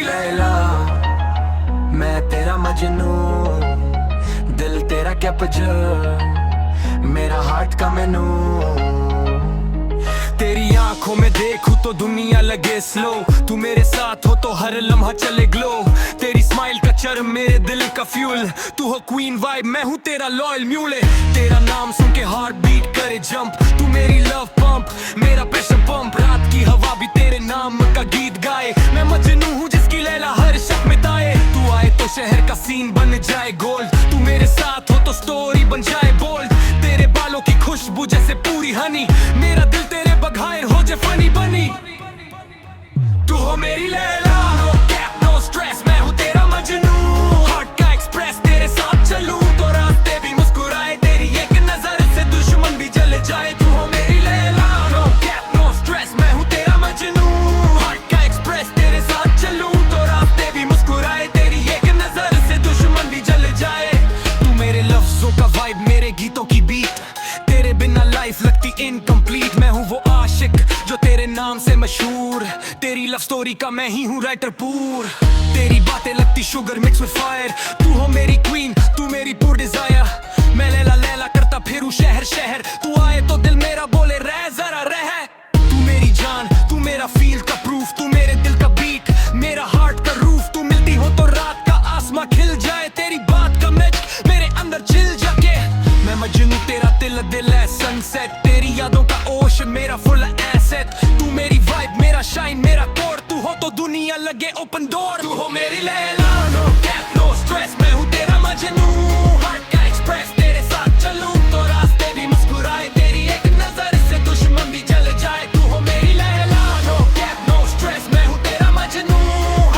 लैला, मैं तेरा मजनू, दिल तेरा कैप्चर, मेरा हार्ट का मेनू। तेरी आंखों में देखूं तो दुनिया लगे स्लो, तू मेरे साथ हो तो हर लम्हा चले ग्लो। तेरी स्माइल का चर्म मेरे दिल का फ्यूल, तू हो क्वीन वाइब, मैं हूँ तेरा लॉयल म्यूल। तेरा नाम सुन के हार्ट बीट करे जंप, तू मेरी लव पंप, मेरा प्रेशर पंप। रात की हवा भी तेरे नाम का गीत गाए, मैं मजनू हूँ जिसकी लैला हर शक मिटाए। तू आए तो शहर का सीन बन जाए गोल्ड, तू मेरे साथ हो तो स्टोरी बन जाए बोल्ड। तेरे बालों की खुशबू जैसे पूरी हनी, मेरा दिल तेरे बघायर हो जाए फनी बनी। तू हो मेरी Laila, no cap no stress, मैं हूँ तेरा मजनू। हार्ट का एक्सप्रेस, तेरे साथ चलूं तो रास्ते भी मुस्कुराए, तेरी एक नजर से दुश्मन भी जल जाए। तू हो मेरी Laila, no cap no stress, मैं हूँ तेरा मजनू। हार्ट का एक्सप्रेस, तेरे साथ चलूं तो रास्ते भी मुस्कुराए, तेरी एक नजर से दुश्मन भी जल जाए। तू मेरे लफ्जों का वाइब, मेरे गीतों की बीट, तेरे बिना लाइफ लगती इनकम्प्लीट। मैं हूँ वो आशिक जो तेरे नाम से मशहूर, तेरी लव स्टोरी का मैं ही हूँ राइटर पूर। तेरी बातें लगती शुगर मिक्स विद फायर, तू हो मेरी क्वीन, तू मेरी पूर डिजायर। मैं लैला लैला करता फिरूं शहर शहर, तू आए तो दिल मेरा बोले रह जरा रह। तू मेरी जान, तू मेरा फील का प्रूफ, तू मेरे दिल का बीट, मेरा हार्ट का रूफ। तू मिलती हो तो रात का आसमां खिल जाए, तेरी बात का मैच मेरे अंदर चिल जाके। मैं मजनू तेरा दिल है सनसेट, तेरी यादों का ओशन मेरा फुल एसेट। तू मेरी वाइब, मेरा शाइन, मेरा कोर, तू हो तो दुनिया लगे ओपन डोर। तू हो मेरी Laila, no cap no stress, मैं हूँ तेरा मजनू। हार्ट का एक्सप्रेस, तेरे साथ चलूं तो रास्ते भी मुस्कुराए, तेरी एक नजर से दुश्मन भी जल जाए। तू हो मेरी Laila, no cap no stress, मैं हूँ तेरा मजनू।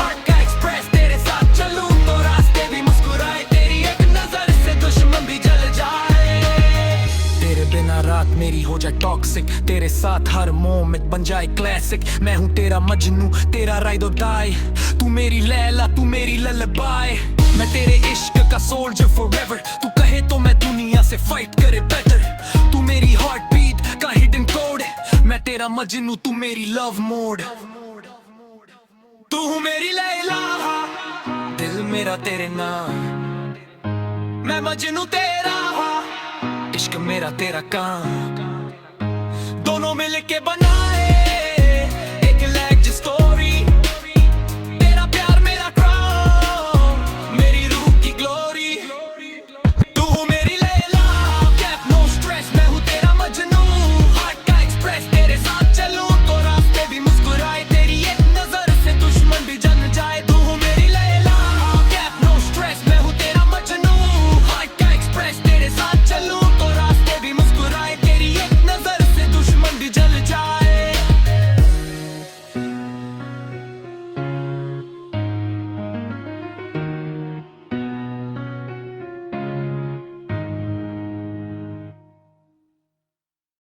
हार्ट का एक्सप्रेस, तेरे साथ चलूं तो रास्ते भी मुस्कुराए, तेरी एक नजर से दुश्मन भी जल जाए। तेरे बिना रात मेरी हो जाए टॉक्सिक, तेरे साथ हर मोमेंट बन जाए क्लासिक। मैं हूँ तेरा मजनू, तेरा राइड और डाई, तू मेरी लैला, तू मेरी लल्लबाई। मैं तेरे इश्क का सोल्जर फॉरएवर, तू कहे तो मैं दुनिया से फाइट करे बेटर। तू मेरी हार्ट बीट का हिडन कोड, मैं तेरा मजनू, तू मेरी लव मोड। तू हूँ मेरी लैला, दिल मेरा तेरे नाम, मैं मजनू तेरा, इश्क मेरा तेरा काम, दोनों मिलके बना